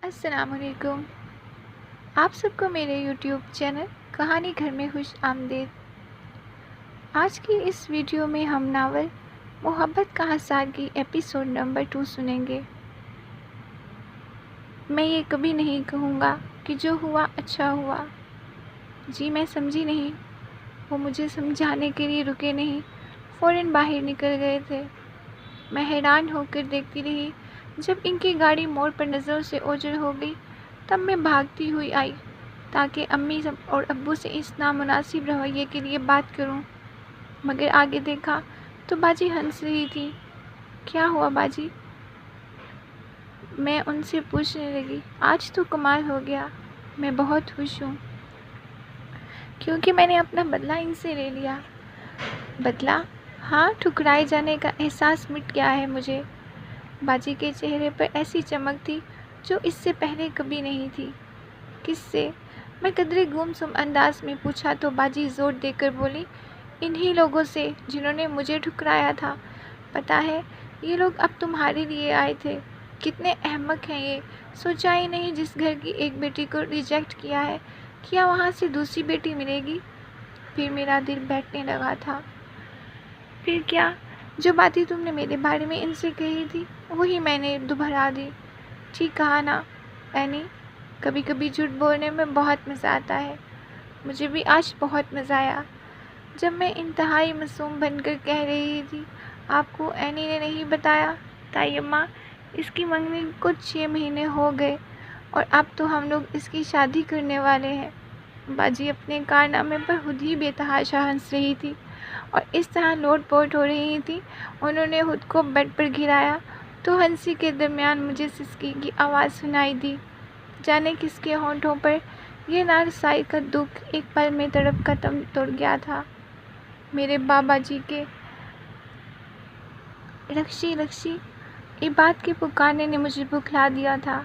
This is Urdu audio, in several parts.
السلام علیکم۔ آپ سب کو میرے یوٹیوب چینل کہانی گھر میں خوش آمدید۔ آج کی اس ویڈیو میں ہم ناول محبت کا حصار کی ایپیسوڈ نمبر 2 سنیں گے۔ میں یہ کبھی نہیں کہوں گا کہ جو ہوا اچھا ہوا۔ جی میں سمجھی نہیں۔ وہ مجھے سمجھانے کے لیے رکے نہیں، فوراً باہر نکل گئے تھے۔ میں حیران ہو کر دیکھتی رہی۔ جب ان کی گاڑی موڑ پر نظروں سے اوجھل ہو گئی تب میں بھاگتی ہوئی آئی تاکہ امی اور ابو سے اس نامناسب رویے کے لیے بات کروں، مگر آگے دیکھا تو باجی ہنس رہی تھی۔ کیا ہوا باجی؟ میں ان سے پوچھنے لگی۔ آج تو کمال ہو گیا، میں بہت خوش ہوں کیونکہ میں نے اپنا بدلہ ان سے لے لیا۔ بدلہ؟ ہاں، ٹھکرائے جانے کا احساس مٹ گیا ہے مجھے۔ باجی کے چہرے پر ایسی چمک تھی جو اس سے پہلے کبھی نہیں تھی۔ کس سے؟ میں قدرے گمسم انداز میں پوچھا تو باجی زور دے کر بولی، انہی لوگوں سے جنہوں نے مجھے ٹھکرایا تھا۔ پتہ ہے یہ لوگ اب تمہارے لیے آئے تھے۔ کتنے احمق ہیں یہ، سوچا ہی نہیں جس گھر کی ایک بیٹی کو ریجیکٹ کیا ہے، کیا وہاں سے دوسری بیٹی ملے گی؟ پھر میرا دل بیٹھنے لگا تھا۔ پھر کیا؟ جو باتیں تم نے میرے بارے میں ان سے کہی تھی وہی میں نے دہرا دی۔ ٹھیک کہا نا اینی؟ کبھی کبھی جھوٹ بولنے میں بہت مزہ آتا ہے۔ مجھے بھی آج بہت مزہ آیا جب میں انتہائی معصوم بن کر کہہ رہی تھی، آپ کو اینی نے نہیں بتایا تائی اماں، اس کی منگنی کو 6 مہینے ہو گئے اور اب تو ہم لوگ اس کی شادی کرنے والے ہیں۔ باجی اپنے کارنامے پر خود ہی بے تحاشا ہنس رہی تھی اور اس طرح لوٹ پوٹ ہو رہی تھی انہوں نے خود کو بیڈ پر گرایا تو ہنسی کے درمیان مجھے سسکی کی آواز سنائی دی۔ جانے کس کے ہونٹوں پر یہ نارسائی کا دکھ ایک پل میں تڑپ کا تم توڑ گیا تھا۔ میرے بابا جی کے رکشی رکشی عباد کے پکارنے نے مجھے بھکلا دیا تھا۔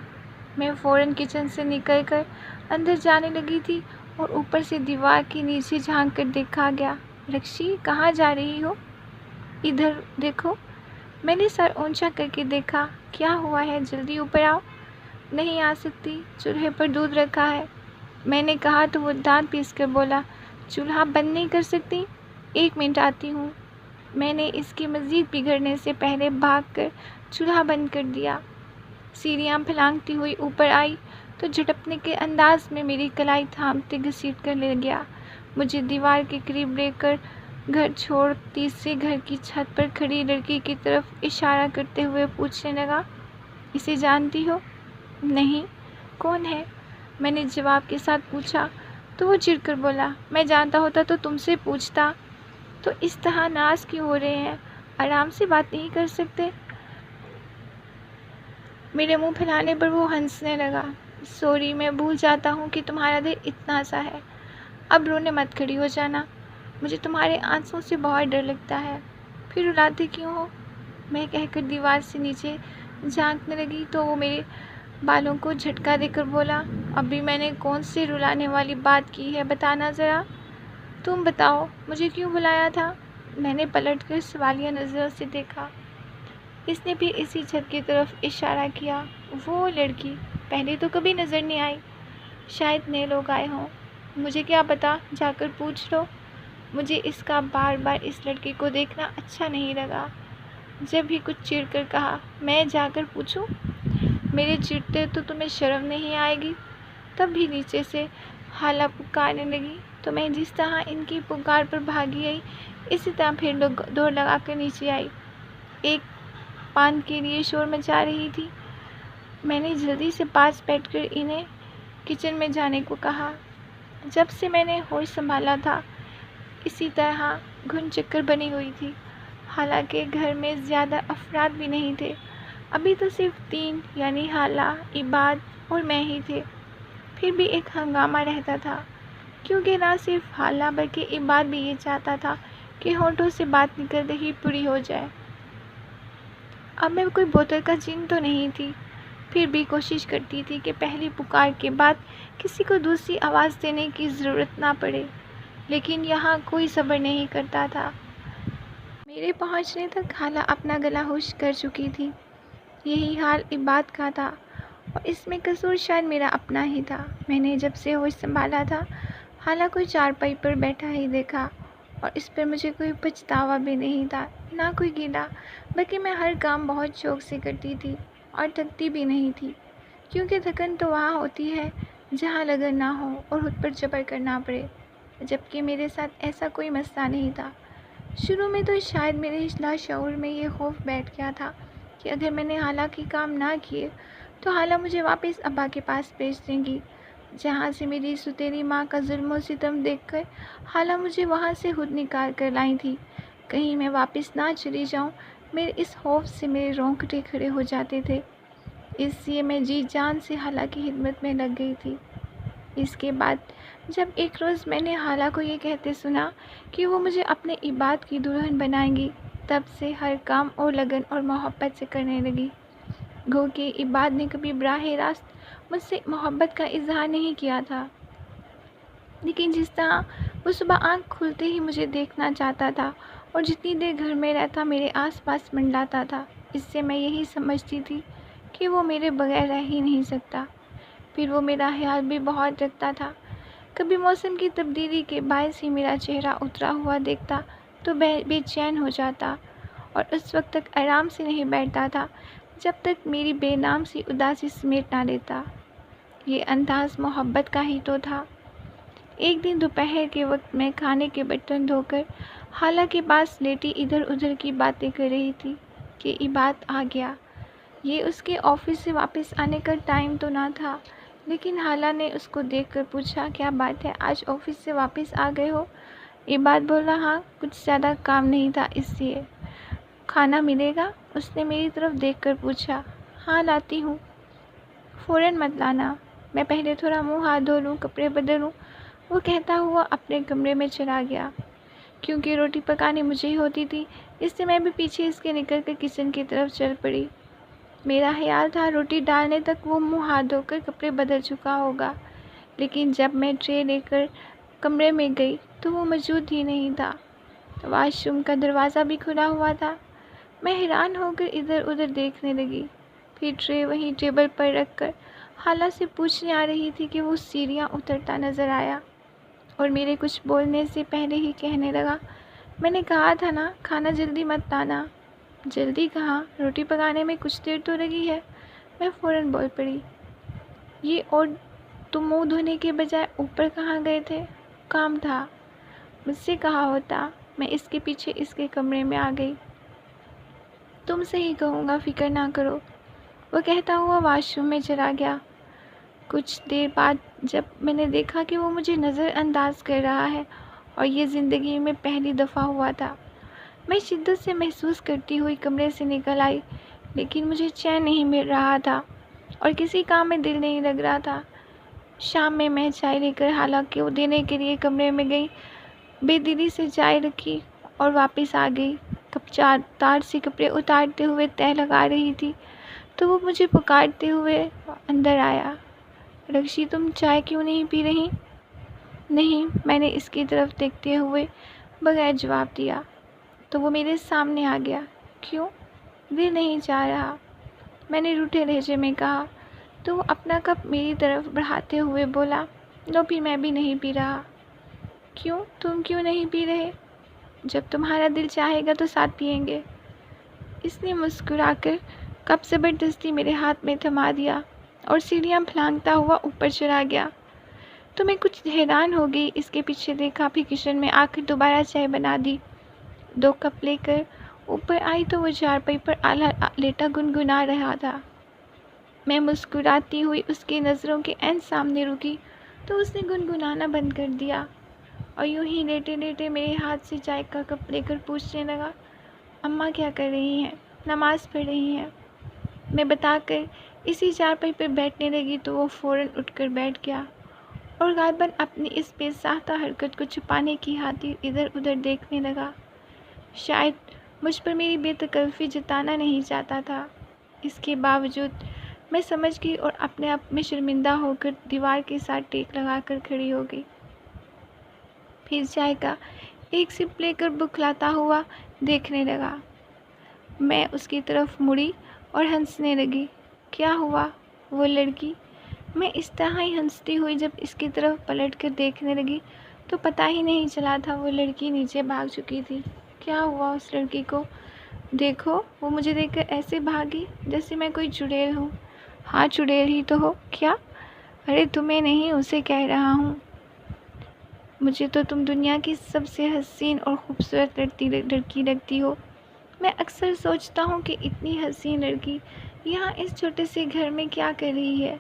میں فوراً کچن سے نکل کر اندر جانے لگی تھی اور اوپر سے دیوار کے نیچے جھانک کر دیکھا گیا۔ رکشی کہاں جا رہی ہو؟ ادھر دیکھو۔ میں نے سر اونچا کر کے دیکھا۔ کیا ہوا ہے؟ جلدی اوپر آؤ۔ نہیں آ سکتی، چولہے پر دودھ رکھا ہے۔ میں نے کہا تو وہ دانت پیس کر بولا، چولہا بند نہیں کر سکتی؟ 1 منٹ آتی ہوں۔ میں نے اس کے مزید بگڑنے سے پہلے بھاگ کر چولہا بند کر دیا۔ سیڑھیاں پھلانگتی ہوئی اوپر آئی تو جھٹکنے کے انداز میں میری کلائی تھامتے گھسیٹ کر لے گیا۔ مجھے دیوار کے قریب لے کر گھر چھوڑ تیسرے گھر کی چھت پر کھڑی لڑکی کی طرف اشارہ کرتے ہوئے پوچھنے لگا، اسے جانتی ہو؟ نہیں۔ کون ہے؟ میں نے جواب کے ساتھ پوچھا تو وہ چڑ کر بولا، میں جانتا ہوتا تو تم سے پوچھتا۔ تو اس طرح ناز کیوں ہو رہے ہیں؟ آرام سے بات نہیں کر سکتے؟ میرے منہ پھیلانے پر وہ ہنسنے لگا۔ سوری، میں بھول جاتا ہوں کہ تمہارا دل اتنا سا ہے۔ اب رونے مت، کھڑی ہو جانا۔ مجھے تمہارے آنسوؤں سے بہت ڈر لگتا ہے۔ پھر رلاتے کیوں ہو؟ میں کہہ کر دیوار سے نیچے جھانکنے لگی تو وہ میرے بالوں کو جھٹکا دے کر بولا، ابھی میں نے کون سے رلانے والی بات کی ہے بتانا ذرا۔ تم بتاؤ، مجھے کیوں بلایا تھا؟ میں نے پلٹ کر سوالیہ نظروں سے دیکھا۔ اس نے بھی اسی چھت کی طرف اشارہ کیا۔ وہ لڑکی پہلے تو کبھی نظر نہیں آئی، شاید نئے لوگ آئے ہوں۔ مجھے کیا پتا، جا کر پوچھ لو۔ مجھے اس کا بار بار اس لڑکی کو دیکھنا اچھا نہیں لگا۔ جب ہی کچھ چڑ کر کہا، میں جا کر پوچھوں؟ میرے چڑھتے تو تمہیں شرم نہیں آئے گی؟ تب بھی نیچے سے خالہ پکارنے لگی تو میں جس طرح ان کی پکار پر بھاگی آئی اسی طرح پھر دوڑ لگا کر نیچے آئی۔ ایک پان کے لیے شور مچا رہی تھی۔ میں نے جلدی سے پاس بیٹھ کر انہیں کچن میں جانے کو کہا۔ جب سے میں نے ہوش سنبھالا تھا اسی طرح گھن چکر بنی ہوئی تھی، حالانکہ گھر میں زیادہ افراد بھی نہیں تھے۔ ابھی تو صرف 3 یعنی خالہ، عباد اور میں ہی تھے۔ پھر بھی ایک ہنگامہ رہتا تھا کیونکہ نہ صرف خالہ بلکہ عباد بھی یہ چاہتا تھا کہ ہونٹوں سے بات نکلتے ہی پوری ہو جائے۔ اب میں کوئی بوتل کا جن تو نہیں تھی، پھر بھی کوشش کرتی تھی کہ پہلی پکار کے بعد کسی کو دوسری آواز دینے کی ضرورت نہ پڑے، لیکن یہاں کوئی صبر نہیں کرتا تھا۔ میرے پہنچنے تک خالہ اپنا گلا خشک کر چکی تھی۔ یہی حال عباد کا تھا۔ اور اس میں قصور شاید میرا اپنا ہی تھا۔ میں نے جب سے ہوش سنبھالا تھا حالہ کو چارپائی پر بیٹھا ہی دیکھا، اور اس پر مجھے کوئی پچھتاوا بھی نہیں تھا، نہ کوئی گیلا، بلکہ میں ہر کام بہت شوق سے کرتی تھی اور تھکتی بھی نہیں تھی، کیونکہ تھکن تو وہاں ہوتی ہے جہاں لگن نہ ہو اور خود پر جبر کرنا پڑے، جبکہ میرے ساتھ ایسا کوئی مسئلہ نہیں تھا۔ شروع میں تو شاید میرے لاشعور میں یہ خوف بیٹھ گیا تھا کہ اگر میں نے حالہ کے کام نہ کیے تو حالہ مجھے واپس ابا کے پاس بھیج دیں گی، جہاں سے میری ستیلی ماں کا ظلم و ستم دیکھ کر حالہ مجھے وہاں سے خود نکال کر لائی تھی۔ کہیں میں واپس نہ چلی جاؤں، میرے اس خوف سے میرے رونگٹے کھڑے ہو جاتے تھے، اس لیے میں جی جان سے حالہ کی خدمت میں لگ گئی تھی۔ اس کے بعد جب ایک روز میں نے حالہ کو یہ کہتے سنا کہ وہ مجھے اپنے عباد کی دلہن بنائیں گی، تب سے ہر کام اور لگن اور محبت سے کرنے لگی۔ گو کہ عباد نے کبھی براہ راست مجھ سے محبت کا اظہار نہیں کیا تھا، لیکن جس طرح وہ صبح آنکھ کھلتے ہی مجھے دیکھنا چاہتا تھا اور جتنی دیر گھر میں رہتا میرے آس پاس منڈلاتا تھا، اس سے میں یہی سمجھتی تھی کہ وہ میرے بغیر رہ ہی نہیں سکتا۔ پھر وہ میرا خیال بھی بہت رکھتا تھا۔ کبھی موسم کی تبدیلی کے باعث ہی میرا چہرہ اترا ہوا دیکھتا تو بے چین ہو جاتا، اور اس وقت تک آرام سے نہیں بیٹھتا تھا جب تک میری بے نام سی اداسی سمیٹ نہ لیتا۔ یہ انداز محبت کا ہی تو تھا۔ ایک دن دوپہر کے وقت میں کھانے کے برتن دھو کر حالہ کے پاس لیٹی ادھر ادھر کی باتیں کر رہی تھی کہ عباد آ گیا۔ یہ اس کے آفس سے واپس آنے کا ٹائم تو نہ تھا، لیکن حالہ نے اس کو دیکھ کر پوچھا، کیا بات ہے، آج آفس سے واپس آ گئے ہو؟ عباد بولا، ہاں کچھ زیادہ کام نہیں تھا اس لیے۔ کھانا ملے گا؟ اس نے میری طرف دیکھ کر پوچھا۔ ہاں لاتی ہوں۔ فوراً مت لانا، میں پہلے تھوڑا منہ ہاتھ دھو لوں، کپڑے بدلوں، وہ کہتا ہوا اپنے کمرے میں چلا گیا۔ کیونکہ روٹی پکانی مجھے ہی ہوتی تھی، اس سے میں بھی پیچھے اس کے نکل کر کچن کی طرف چل پڑی۔ میرا خیال تھا روٹی ڈالنے تک وہ منہ ہاتھ دھو کر کپڑے بدل چکا ہوگا، لیکن جب میں ٹرے لے کر کمرے میں گئی تو وہ موجود ہی نہیں تھا۔ واش روم کا دروازہ بھی کھلا ہوا تھا۔ میں حیران ہو کر ادھر ادھر دیکھنے لگی، پھر ٹرے وہیں ٹیبل پر رکھ کر حالہ سے پوچھنے آ رہی تھی کہ وہ سیڑھیاں اترتا نظر آیا، اور میرے کچھ بولنے سے پہلے ہی کہنے لگا، میں نے کہا تھا نا کھانا جلدی مت لانا۔ جلدی کہاں، روٹی پکانے میں کچھ دیر تو لگی ہے، میں فوراً بول پڑی۔ یہ اور تم منہ دھونے کے بجائے اوپر کہاں گئے تھے؟ کام تھا، مجھ سے کہا ہوتا، میں اس کے پیچھے اس کے کمرے میں آ گئی۔ تم سے ہی کہوں گا، فکر نہ کرو، وہ کہتا ہوا واش روم میں چلا گیا۔ کچھ دیر بعد جب میں نے دیکھا کہ وہ مجھے نظر انداز کر رہا ہے، اور یہ زندگی میں پہلی دفعہ ہوا تھا، میں شدت سے محسوس کرتی ہوئی کمرے سے نکل آئی، لیکن مجھے چین نہیں مل رہا تھا اور کسی کام میں دل نہیں لگ رہا تھا۔ شام میں چائے لے کر حالہ کو دینے کے لیے کمرے میں گئی، بے دلی سے چائے رکھی اور واپس آ گئی۔ تار سے کپڑے اتارتے ہوئے تہہ لگا رہی تھی تو وہ مجھے پکارتے ہوئے اندر آیا، رکشی تم چائے کیوں نہیں پی رہی؟ نہیں، میں نے اس کی طرف دیکھتے ہوئے بغیر جواب دیا تو وہ میرے سامنے آ گیا۔ کیوں؟ دل نہیں چاہ رہا، میں نے روٹھے لہجے میں کہا، تو وہ اپنا کپ میری طرف بڑھاتے ہوئے بولا، لو پھر میں بھی نہیں پی رہا۔ کیوں؟ تم کیوں نہیں پی رہے؟ جب تمہارا دل چاہے گا تو ساتھ پئیں گے۔ اس نے مسکرا کر کپ زبردستی میرے ہاتھ میں تھما دیا اور سیڑھیاں پھلانگتا ہوا اوپر چلا گیا۔ تو میں کچھ حیران ہو گئی، اس کے پیچھے دیکھا، پھر کچن میں آ کر دوبارہ چائے بنا دی۔ 2 کپ لے کر اوپر آئی تو وہ چارپائی پر آلہ لیٹا گنگنا رہا تھا۔ میں مسکراتی ہوئی اس کی نظروں کے عین سامنے رکی تو اس نے گنگنانا بند کر دیا اور یوں ہی لیٹے لیٹے میرے ہاتھ سے چائے کا کپ لے کر پوچھنے لگا، اماں کیا کر رہی ہیں؟ نماز پڑھ رہی ہیں، میں بتا کر اسی چارپائی پر بیٹھنے لگی تو وہ فوراً اٹھ کر بیٹھ گیا اور غالباً اپنی اس بے ساختہ حرکت کو چھپانے کی خاطر ادھر ادھر دیکھنے لگا، شاید مجھ پر میری بے تکلفی جتانا نہیں چاہتا تھا۔ اس کے باوجود میں سمجھ گئی اور اپنے آپ میں شرمندہ ہو کر دیوار کے ساتھ ٹیک لگا کر کھڑی ہو گئی۔ پھر چائے کا ایک سپ لے کر بکھلاتا ہوا دیکھنے لگا۔ میں اس کی طرف مڑی اور ہنسنے لگی۔ کیا ہوا؟ وہ لڑکی۔ میں اس طرح ہی ہنستی ہوئی جب اس کی طرف پلٹ کر دیکھنے لگی تو پتہ ہی نہیں چلا تھا وہ لڑکی نیچے بھاگ چکی تھی۔ کیا ہوا اس لڑکی کو؟ دیکھو، وہ مجھے دیکھ کر ایسے بھاگی جیسے میں کوئی چڑیل ہوں۔ ہاں، چڑیل ہی تو ہو۔ کیا؟ ارے تمہیں نہیں، اسے کہہ رہا ہوں۔ مجھے تو تم دنیا کی سب سے حسین اور خوبصورت لڑکی لگتی ہو۔ میں اکثر سوچتا ہوں کہ اتنی حسین لڑکی یہاں اس چھوٹے سے گھر میں کیا کر رہی ہے؟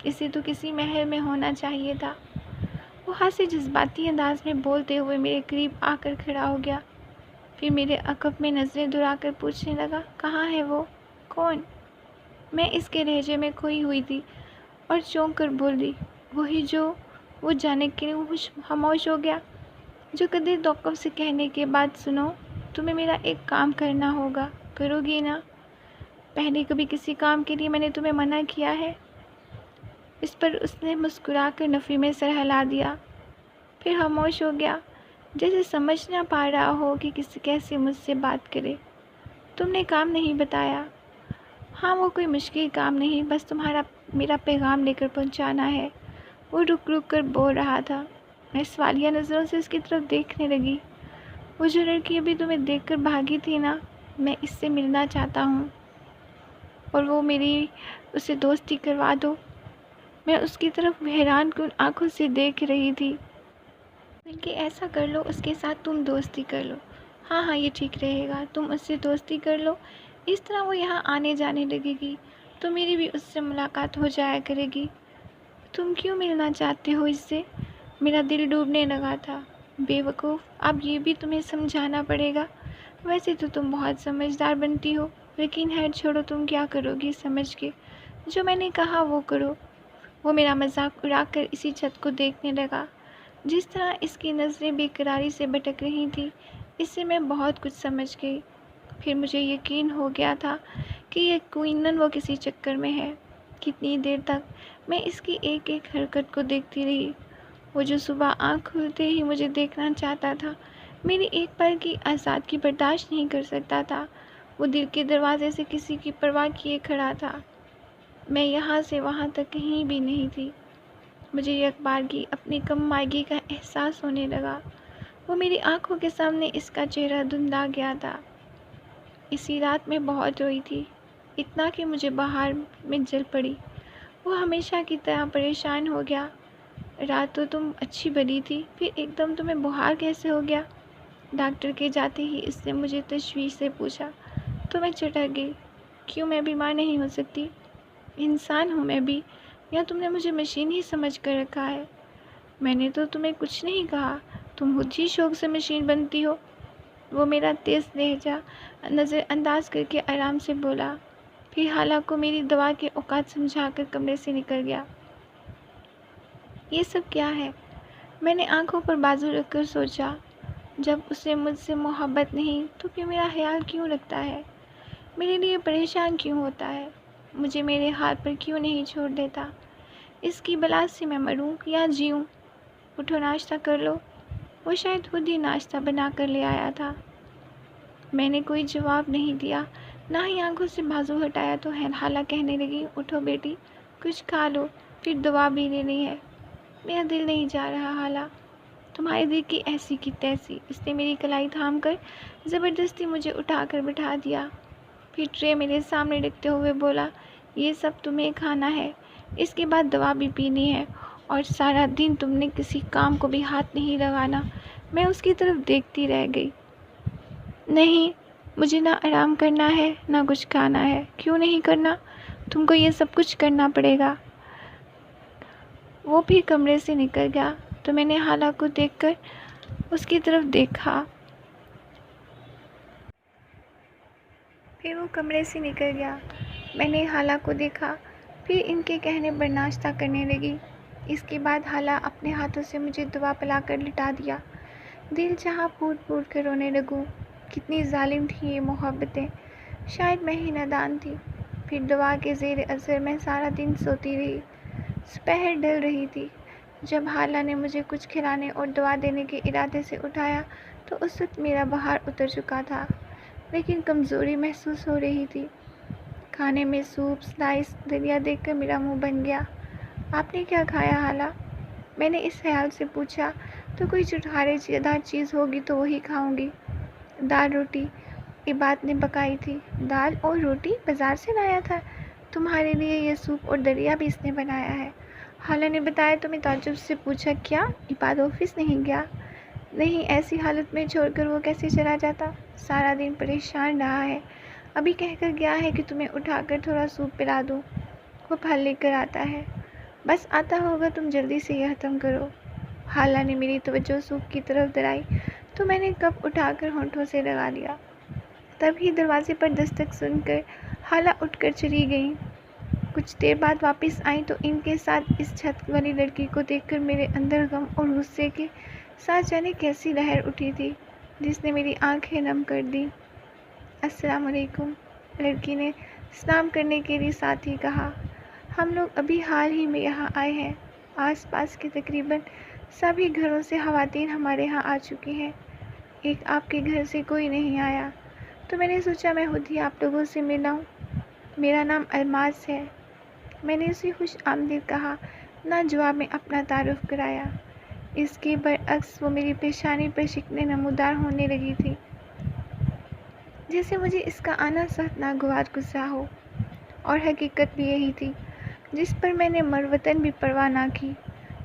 اسے تو کسی محل میں ہونا چاہیے تھا۔ وہ خاصے جذباتی انداز میں بولتے ہوئے میرے قریب آ کر کھڑا ہو گیا، پھر میرے عقب میں نظریں دوڑا کر پوچھنے لگا، کہاں ہے وہ؟ کون؟ میں اس کے لہجے میں کھوئی ہوئی تھی اور چونک کر بول دی، وہی جو۔ وہ جانے کے لیے وہ خاموش ہو گیا، جو قدر توقف سے کہنے کے بعد، سنو، تمہیں میرا ایک کام کرنا ہوگا، کرو گی نا؟ پہلے کبھی کسی کام کے لیے میں نے تمہیں منع کیا ہے؟ اس پر اس نے مسکرا کر نفی میں سر ہلا دیا، پھر خاموش ہو گیا، جیسے سمجھ نہ پا رہا ہو کہ کیسے مجھ سے بات کرے۔ تم نے کام نہیں بتایا؟ ہاں، وہ کوئی مشکل کام نہیں، بس میرا پیغام لے کر پہنچانا ہے۔ وہ رک رک کر بول رہا تھا۔ میں سوالیہ نظروں سے اس کی طرف دیکھنے لگی۔ وہ جو لڑکی ابھی تمہیں دیکھ کر بھاگی تھی نا، میں اس سے ملنا چاہتا ہوں اور وہ میری اسے دوستی کروا دو۔ میں اس کی طرف حیران کن آنکھوں سے دیکھ رہی تھی۔ بلکہ ایسا کر لو، اس کے ساتھ تم دوستی کر لو۔ ہاں ہاں، یہ ٹھیک رہے گا، تم اس سے دوستی کر لو، اس طرح وہ یہاں آنے جانے لگے گی تو میری بھی اس سے ملاقات ہو جایا کرے گی۔ تم کیوں ملنا چاہتے ہو اس سے؟ میرا دل ڈوبنے لگا تھا۔ بے وقوف، اب یہ بھی تمہیں سمجھانا پڑے گا۔ ویسے تو تم بہت سمجھدار بنتی ہو، لیکن خیر چھوڑو، تم کیا کرو گی سمجھ کے؟ جو میں نے کہا وہ کرو۔ وہ میرا مذاق اڑا کر اسی چھت کو دیکھنے لگا۔ جس طرح اس کی نظریں بے قراری سے بھٹک رہی تھیں، اس سے میں بہت کچھ سمجھ گئی۔ پھر مجھے یقین ہو گیا تھا کہ یقیناً وہ کسی چکر میں ہے۔ کتنی دیر تک میں اس کی ایک ایک حرکت کو دیکھتی رہی۔ وہ جو صبح آنکھ کھلتے ہی مجھے دیکھنا چاہتا تھا، میری ایک پل کی آزادگی برداشت نہیں کر سکتا تھا، وہ دل کے دروازے سے کسی کی پرواہ کیے کھڑا تھا۔ میں یہاں سے وہاں تک کہیں بھی نہیں تھی۔ مجھے یک بارگی اپنی کم مائگی کا احساس ہونے لگا۔ وہ میری آنکھوں کے سامنے اس کا چہرہ دھندلا گیا تھا۔ اسی رات میں بہت روئی تھی، اتنا کہ مجھے بہار میں جل پڑی۔ وہ ہمیشہ کی طرح پریشان ہو گیا۔ رات تو تم اچھی بھلی تھی، پھر ایک دم تمہیں بخار کیسے ہو گیا؟ ڈاکٹر کے جاتے ہی اس نے مجھے تشویش سے پوچھا تو میں چٹک گئی۔ کیوں میں بیمار نہیں ہو سکتی؟ انسان ہوں میں بھی، یا تم نے مجھے مشین ہی سمجھ کر رکھا ہے؟ میں نے تو تمہیں کچھ نہیں کہا، تم خود ہی شوق سے مشین بنتی ہو۔ وہ میرا تیز لہجہ نظر انداز کر کے آرام سے بولا، پھر خالہ کو میری دوا کے اوقات سمجھا کر کمرے سے نکل گیا۔ یہ سب کیا ہے؟ میں نے آنکھوں پر بازو رکھ کر سوچا۔ جب اسے مجھ سے محبت نہیں تو پھر میرا خیال کیوں رکھتا ہے؟ میرے لیے پریشان کیوں ہوتا ہے؟ مجھے میرے حال پر کیوں نہیں چھوڑ دیتا؟ اس کی بلا سے میں مروں یا جیوں؟ اٹھو، ناشتہ کر لو۔ وہ شاید خود ہی ناشتہ بنا کر لے آیا تھا۔ میں نے کوئی جواب نہیں دیا، نہ ہی آنکھوں سے بازو ہٹایا تو خالہ کہنے لگی، اٹھو بیٹی، کچھ کھا لو، پھر دوا بھی لینی ہے۔ میرا دل نہیں جا رہا خالہ، تمہارے دل کی ایسی کی تیسی۔ اس نے میری کلائی تھام کر زبردستی مجھے اٹھا کر بٹھا دیا، پھر ٹرے میرے سامنے رکھتے ہوئے بولا، یہ سب تمہیں کھانا ہے، اس کے بعد دوا بھی پینی ہے، اور سارا دن تم نے کسی کام کو بھی ہاتھ نہیں لگانا۔ میں اس کی طرف دیکھتی رہ گئی۔ نہیں، مجھے نہ آرام کرنا ہے نہ کچھ کھانا ہے۔ کیوں نہیں کرنا؟ تم کو یہ سب کچھ کرنا پڑے گا۔ وہ بھی کمرے سے نکل گیا تو میں نے خالہ کو دیکھ کر اس کی طرف دیکھا۔ پھر وہ کمرے سے نکل گیا، میں نے خالہ کو دیکھا، پھر ان کے کہنے پر ناشتہ کرنے لگی۔ اس کے بعد خالہ اپنے ہاتھوں سے مجھے دوا پلا کر لٹا دیا۔ دل چاہا پھوٹ پھوٹ کر رونے لگوں۔ کتنی ظالم تھی یہ محبتیں، شاید میں ہی نادان تھی۔ پھر دوا کے زیر اثر میں سارا دن سوتی رہی۔ دوپہر ڈھل رہی تھی جب خالہ نے مجھے کچھ کھلانے اور دوا دینے کے ارادے سے اٹھایا تو اس وقت میرا بخار اتر چکا تھا، لیکن کمزوری محسوس ہو رہی تھی۔ کھانے میں سوپ سلائس دلیا دیکھ کر میرا منہ بن گیا۔ آپ نے کیا کھایا خالہ؟ میں نے اس خیال سے پوچھا۔ تو کوئی چٹخارے دار چیز ہوگی تو وہی کھاؤں گی۔ دال روٹی عباد نے پکائی تھی۔ دال اور روٹی بازار سے لایا تھا؟ تمہارے لیے یہ سوپ اور دلیا بھی اس نے بنایا ہے؟ خالہ نے بتایا تو میں تعجب سے پوچھا، کیا عباد آفس نہیں گیا؟ نہیں، ایسی حالت میں چھوڑ کر وہ کیسے چلا جاتا؟ سارا دن پریشان رہا ہے، ابھی کہہ کر گیا ہے کہ تمہیں اٹھا کر تھوڑا سوپ پلا دوں۔ وہ پھل لے کر آتا ہے، بس آتا ہوگا، تم جلدی سے یہ ختم کرو۔ خالہ نے میری توجہ سوپ کی طرف دلائی تو میں نے کپ اٹھا کر ہونٹوں سے لگا لیا۔ تبھی دروازے پر دستک سن کر خالہ اٹھ کر چلی گئیں۔ کچھ دیر بعد واپس آئیں تو ان کے ساتھ اس چھت والی لڑکی کو دیکھ کر میرے اندر غم اور غصے کے ساتھ جانے کیسی لہر اٹھی تھی جس نے میری آنکھیں نم کر دیں۔ السلام علیکم، لڑکی نے سلام کرنے کے لیے ساتھ ہی کہا۔ ہم لوگ ابھی حال ہی میں یہاں آئے ہیں، آس پاس کے تقریباً سبھی گھروں سے خواتین ہمارے یہاں آ چکی ہیں، ایک آپ کے گھر سے کوئی نہیں آیا، تو میں نے سوچا میں خود ہی آپ لوگوں سے ملاؤں۔ میرا نام الماس ہے، میں نے اسے خوش آمدید کہا، نہ جواب میں اپنا تعارف کرایا۔ اس کے برعکس وہ میری پیشانی پر شکنیں نمودار ہونے لگی تھی، جیسے مجھے اس کا آنا سخت ناگوار گزرا ہو، اور حقیقت بھی یہی تھی، جس پر میں نے مروتاً بھی پرواہ نہ کی۔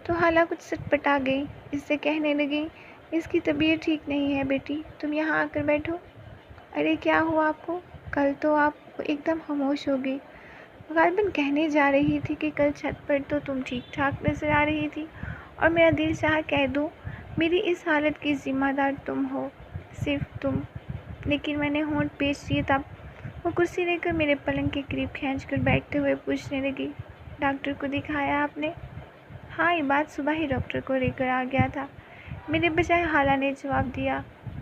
تو خالہ کچھ سٹپٹا گئی، اس سے کہنے لگی، اس کی طبیعت ٹھیک نہیں ہے بیٹی، تم یہاں آ کر بیٹھو۔ ارے کیا ہوا آپ کو؟ کل تو آپ ایک دم خاموش ہو گئی، غالباً کہنے جا رہی تھی کہ کل چھت پر تو تم ٹھیک ٹھاک نظر آ رہی تھی، اور میرا دل چاہا کہہ دوں، میری اس حالت کی ذمہ دار تم ہو، صرف تم، لیکن میں نے ہونٹ پیچ لیے۔ تب وہ کرسی لے کر میرے پلنگ کے قریب کھینچ کر بیٹھتے ہوئے پوچھنے لگی، ڈاکٹر کو دکھایا آپ نے؟ ہاں، عباد صبح ہی ڈاکٹر کو لے کر آ گیا تھا، میرے بجائے خالہ نے جواب دیا۔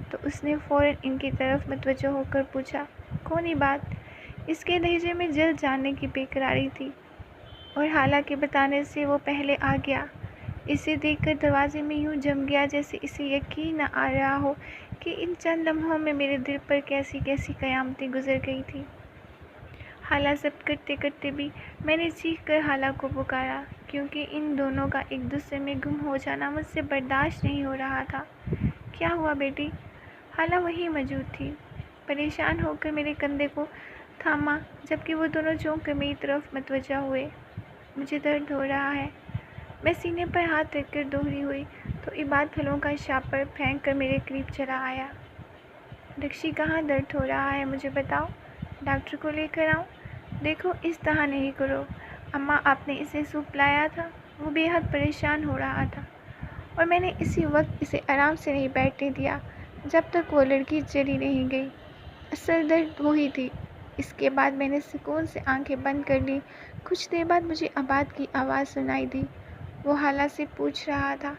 تو اس نے فوراً ان کی طرف متوجہ ہو کر پوچھا، کون عباد؟ اس کے لہجے میں جلد جاننے کی بے قراری تھی، اور خالہ کے بتانے سے وہ پہلے آ گیا۔ اسے دیکھ کر دروازے میں یوں جم گیا جیسے اسے یقین نہ آ رہا ہو کہ ان چند لمحوں میں میرے دل پر کیسی کیسی قیامتیں گزر گئی تھیں۔ خالہ ضبط کرتے کرتے بھی میں نے چیخ کر خالہ کو پکارا، کیونکہ ان دونوں کا ایک دوسرے میں گم ہو جانا مجھ سے برداشت نہیں ہو رہا تھا۔ کیا ہوا بیٹی؟ خالہ وہیں موجود تھی، پریشان ہو کر میرے کندھے کو تھاما، جبکہ وہ دونوں چونک کر میری طرف متوجہ ہوئے۔ مجھے درد ہو رہا ہے، میں سینے پر ہاتھ رکھ کر دوہری ہوئی تو عباد پھلوں کا شاپر پھینک کر میرے قریب چلا آیا۔ رکشی کہاں درد ہو رہا ہے مجھے بتاؤ، ڈاکٹر کو لے کر آؤں؟ دیکھو اس طرح نہیں کرو، اماں آپ نے اسے سوپ لایا تھا، وہ بے حد پریشان ہو رہا تھا، اور میں نے اسی وقت اسے آرام سے نہیں بیٹھنے دیا جب تک وہ لڑکی چلی نہیں گئی۔ اصل درد وہی تھی۔ اس کے بعد میں نے سکون سے آنکھیں بند کر لی۔ کچھ دیر بعد مجھے عباد کی آواز سنائی دی، وہ خالہ سے پوچھ رہا تھا،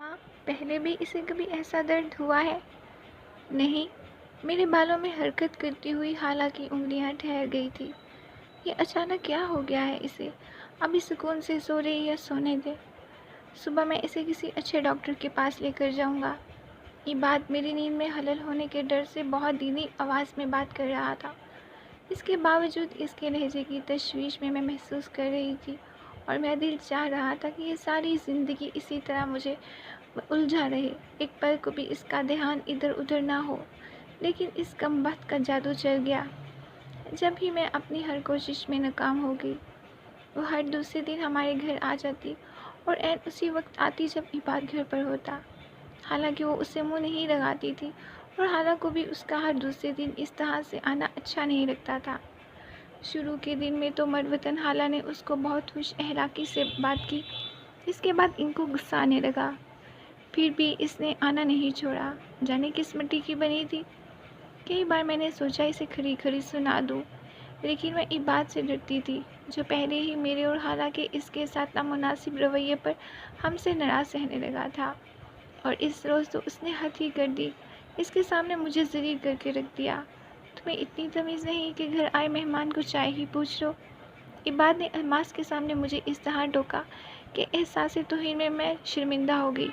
ماں پہلے بھی اسے کبھی ایسا درد ہوا ہے؟ نہیں، میرے بالوں میں حرکت کرتی ہوئی خالہ کی انگلیاں ٹھہر گئی تھی۔ یہ اچانک کیا ہو گیا ہے اسے؟ ابھی سکون سے سو رہی ہے، سونے دے، صبح میں اسے کسی اچھے ڈاکٹر کے پاس لے کر جاؤں گا۔ یہ بات میری نیند میں خلل ہونے کے ڈر سے بہت دھیمی آواز میں بات کر رہا تھا۔ اس کے باوجود اس کے لہجے کی تشویش میں محسوس کر رہی تھی، اور میرا دل چاہ رہا تھا کہ یہ ساری زندگی اسی طرح مجھے الجھا رہے، ایک پل کو بھی اس کا دھیان ادھر ادھر نہ ہو۔ لیکن اس کمبخت کا جادو چل گیا۔ جب ہی میں اپنی ہر کوشش میں ناکام ہو گئی، وہ ہر دوسرے دن ہمارے گھر آ جاتی، اور عین اسی وقت آتی جب عباد گھر پر ہوتا۔ حالانکہ وہ اسے منہ نہیں لگاتی تھی، اور خالہ کو بھی اس کا ہر دوسرے دن اس طرح سے آنا اچھا نہیں لگتا تھا۔ شروع کے دن میں تو مروتاً خالہ نے اس کو بہت خوش اخلاقی سے بات کی، اس کے بعد ان کو غصہ آنے لگا، پھر بھی اس نے آنا نہیں چھوڑا، جانے کس مٹی کی بنی تھی۔ کئی بار میں نے سوچا اسے کھری کھری سنا دوں، لیکن میں عباد سے ڈرتی تھی، جو پہلے ہی میرے اور خالہ کے اس کے ساتھ نامناسب رویے پر ہم سے ناراض رہنے لگا تھا، اور اس روز تو اس نے حد ہی کر دی، اس کے سامنے مجھے ذلیل کر کے رکھ دیا۔ تمہیں اتنی تمیز نہیں کہ گھر آئے مہمان کو چائے ہی پوچھ لو؟ عباد نے الماس کے سامنے مجھے اس طرح ٹوکا کہ احساس توہین میں شرمندہ ہو گئی،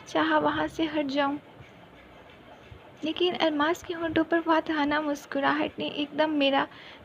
چاہا وہاں سے ہٹ جاؤں، لیکن الماس کے ہونٹوں پر فاتحانہ مسکراہٹ نے ایک دم میرا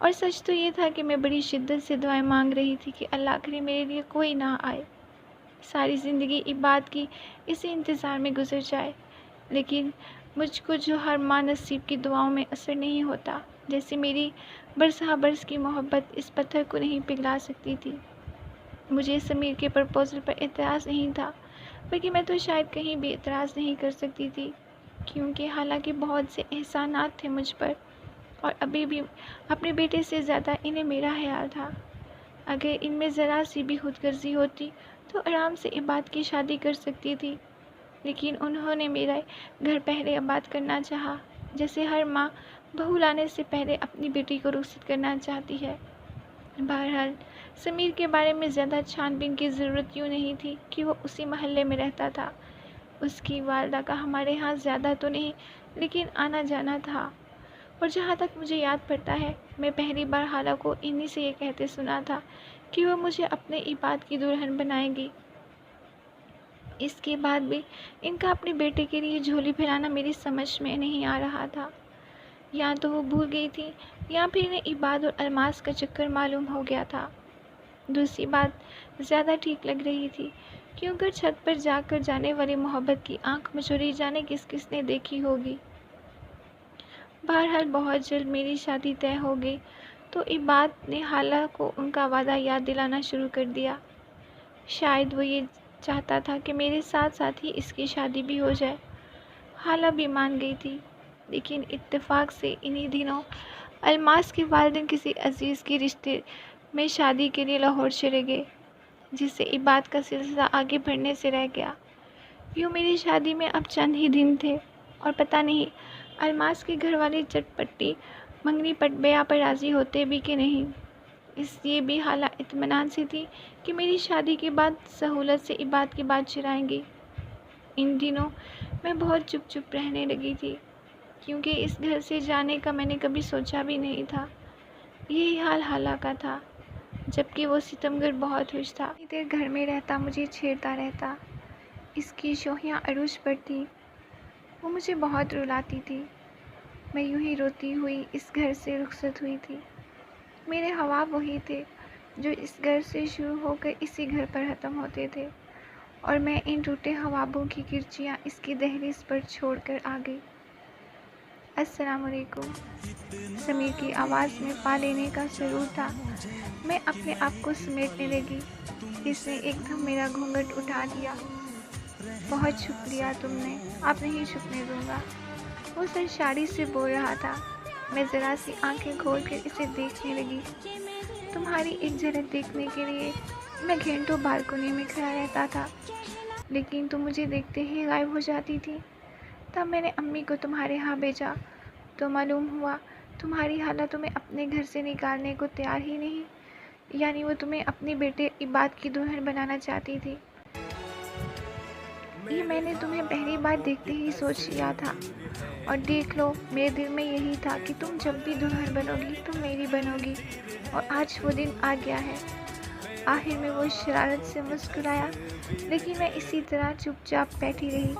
اور سچ تو یہ تھا کہ میں بڑی شدت سے دعائیں مانگ رہی تھی کہ اللہ کرے میرے لیے کوئی نہ آئے، ساری زندگی عبادت کی اسی انتظار میں گزر جائے۔ لیکن مجھ کو جو ہر ماں نصیب کی دعاؤں میں اثر نہیں ہوتا، جیسے میری برسہ برس کی محبت اس پتھر کو نہیں پگھلا سکتی تھی۔ مجھے سمیر کے پرپوزل پر اعتراض نہیں تھا، بلکہ میں تو شاید کہیں بھی اعتراض نہیں کر سکتی تھی، کیونکہ حالانکہ بہت سے احسانات تھے مجھ پر، اور ابھی بھی اپنے بیٹے سے زیادہ انہیں میرا خیال تھا۔ اگر ان میں ذرا سی بھی خود غرضی ہوتی تو آرام سے عبادت کی شادی کر سکتی تھی، لیکن انہوں نے میرا گھر پہلے آباد کرنا چاہا، جیسے ہر ماں بہو لانے سے پہلے اپنی بیٹی کو رخصت کرنا چاہتی ہے۔ بہرحال سمیر کے بارے میں زیادہ چھان بین کی ضرورت یوں نہیں تھی کہ وہ اسی محلے میں رہتا تھا۔ اس کی والدہ کا ہمارے ہاں زیادہ تو نہیں لیکن آنا جانا تھا، اور جہاں تک مجھے یاد پڑتا ہے میں پہلی بار خالہ کو انہی سے یہ کہتے سنا تھا کہ وہ مجھے اپنے عبادت کی دلہن بنائیں گی۔ اس کے بعد بھی ان کا اپنے بیٹے کے لیے جھولی پھیلانا میری سمجھ میں نہیں آ رہا تھا۔ یا تو وہ بھول گئی تھی یا پھر انہیں عبادت اور الماس کا چکر معلوم ہو گیا تھا۔ دوسری بات زیادہ ٹھیک لگ رہی تھی، کیونکہ چھت پر جا کر جانے والی محبت کی آنکھ مچوری جانے کس کس نے دیکھی ہوگی۔ بہرحال بہت جلد میری شادی طے ہو گئی تو عبادت نے خالہ کو ان کا وعدہ یاد دلانا شروع کر دیا۔ شاید وہ یہ چاہتا تھا کہ میرے ساتھ ساتھ ہی اس کی شادی بھی ہو جائے۔ خالہ بھی مان گئی تھی، لیکن اتفاق سے انہی دنوں الماس کے والدین کسی عزیز کی رشتے میں شادی کے لیے لاہور چلے گئے، جس سے عبادت کا سلسلہ آگے بڑھنے سے رہ گیا۔ یوں میری شادی میں اب چند ہی دن تھے، اور پتہ نہیں الماس کے گھر والے چٹ پٹی منگنی پٹ بیاہ پر راضی ہوتے بھی کہ نہیں۔ اس لیے بھی خالہ اطمینان سے تھی کہ میری شادی کے بعد سہولت سے عبادت کی بات چلائیں گی۔ ان دنوں میں بہت چپ چپ رہنے لگی تھی، کیونکہ اس گھر سے جانے کا میں نے کبھی سوچا بھی نہیں تھا۔ یہی حال خالہ کا تھا، جبکہ وہ ستمگر بہت خوش تھا۔ اتنی دیر گھر میں رہتا مجھے چھیڑتا رہتا، اس کی شوخیاں عروج پر تھیں، وہ مجھے بہت رلاتی تھی۔ میں یوں ہی روتی ہوئی اس گھر سے رخصت ہوئی تھی۔ میرے خواب وہی تھے جو اس گھر سے شروع ہو کر اسی گھر پر ختم ہوتے تھے، اور میں ان ٹوٹے خوابوں کی کرچیاں اس کی دہلیز پر چھوڑ کر آ گئی۔ السلام علیکم۔ سمیر کی آواز میں پا لینے کا سرور تھا۔ میں اپنے آپ کو سمیٹنے لگی۔ اس نے ایک دم میرا گھونگھٹ اٹھا دیا۔ بہت شکریہ تم نے، اب نہیں چھپنے دوں گا، وہ سرشاری سے بول رہا تھا۔ میں ذرا سی آنکھیں کھول کر اسے دیکھنے لگی۔ تمہاری ایک جھلک دیکھنے کے لیے میں گھنٹوں بالکنی میں کھڑا رہتا تھا، لیکن تم مجھے دیکھتے ہی غائب ہو جاتی تھی۔ تب میں نے امی کو تمہارے ہاں بھیجا تو معلوم ہوا تمہاری خالہ تمہیں اپنے گھر سے نکالنے کو تیار ہی نہیں، یعنی وہ تمہیں اپنے بیٹے عبادت کی دلہن بنانا چاہتی تھی۔ یہ میں نے تمہیں پہلی بار دیکھتے ہی سوچ لیا تھا، اور دیکھ لو میرے دل میں یہی تھا کہ تم جب بھی دلہن بنو گی تم میری بنو گی، اور آج وہ دن آ گیا ہے۔ آخر میں وہ شرارت سے مسکرایا، لیکن میں اسی طرح چپ چاپ بیٹھی رہی۔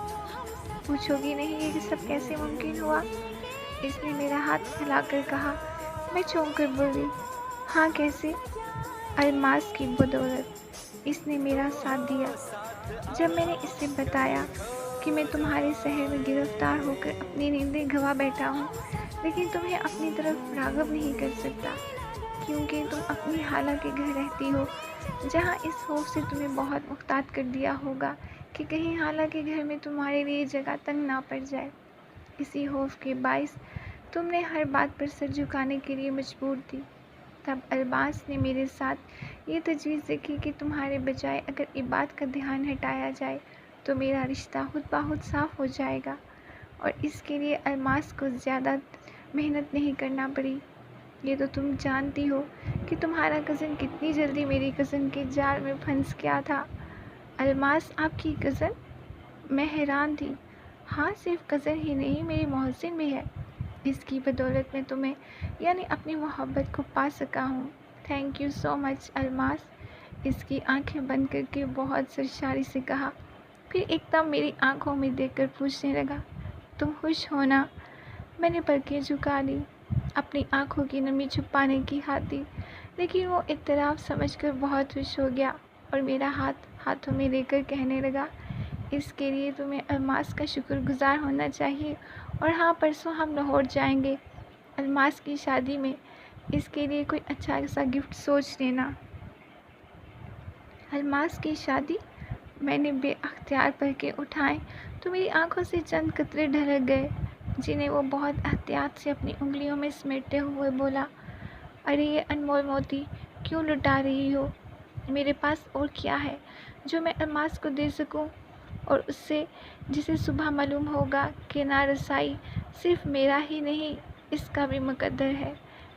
پوچھو گی نہیں یہ سب کیسے ممکن ہوا؟ اس نے میرا ہاتھ ہلا کر کہا۔ میں چونک کر بولی، ہاں کیسے؟ الماس کی بدولت، اس نے میرا ساتھ دیا۔ جب میں نے اسے بتایا کہ میں تمہارے شہر میں گرفتار ہو کر اپنی نیندیں گنوا بیٹھا ہوں، لیکن تمہیں اپنی طرف راغب نہیں کر سکتا، کیونکہ تم اپنی خالہ کے گھر رہتی ہو، جہاں اس خوف سے تمہیں بہت محتاط کر دیا ہوگا کہ کہیں خالہ کے گھر میں تمہارے لیے جگہ تنگ نہ پڑ جائے۔ اسی خوف کے باعث تم نے ہر بات پر سر جھکانے کے لیے مجبور تھی۔ تب الماس نے میرے ساتھ یہ تجویز دیکھی کہ تمہارے بجائے اگر عبادت کا دھیان ہٹایا جائے تو میرا رشتہ خود بخود صاف ہو جائے گا، اور اس کے لیے الماس کو زیادہ محنت نہیں کرنا پڑی۔ یہ تو تم جانتی ہو کہ تمہارا کزن کتنی جلدی میری کزن کے جال میں پھنس گیا تھا۔ الماس آپ کی کزن؟ میں حیران تھی۔ ہاں، صرف کزن ہی نہیں، میری محسن بھی ہے۔ اس کی بدولت میں تمہیں یعنی اپنی محبت کو پا سکا ہوں۔ تھینک یو سو مچ الماس، اس کی آنکھیں بند کر کے بہت سرشاری سے کہا، پھر ایک دم میری آنکھوں میں دیکھ کر پوچھنے لگا، تم خوش ہو نا؟ میں نے پلکیں جھکا لی۔ اپنی آنکھوں کی نمی چھپانے کی خاطر، لیکن وہ اعتراف سمجھ کر بہت خوش ہو گیا اور میرا ہاتھ ہاتھوں میں لے کر کہنے لگا، اس کے لیے تمہیں الماس کا شکر گزار ہونا چاہیے، اور ہاں، پرسوں ہم لاہور جائیں گے الماس کی شادی میں، اس کے لیے کوئی اچھا سا گفٹ سوچ لینا۔ الماس کی شادی؟ میں نے بے اختیار پلکیں اٹھائیں تو میری آنکھوں سے چند قطرے ڈھلک گئے، جنہیں وہ بہت احتیاط سے اپنی انگلیوں میں سمیٹتے ہوئے بولا، ارے یہ انمول موتی کیوں لٹا رہی ہو؟ میرے پاس اور کیا ہے جو میں الماس کو دے سکوں، اور اس سے جسے صبح معلوم ہوگا کہ نارسائی صرف میرا ہی نہیں، اس کا بھی مقدر ہے۔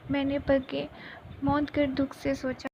میں نے پلکیں موند کر دکھ سے سوچا۔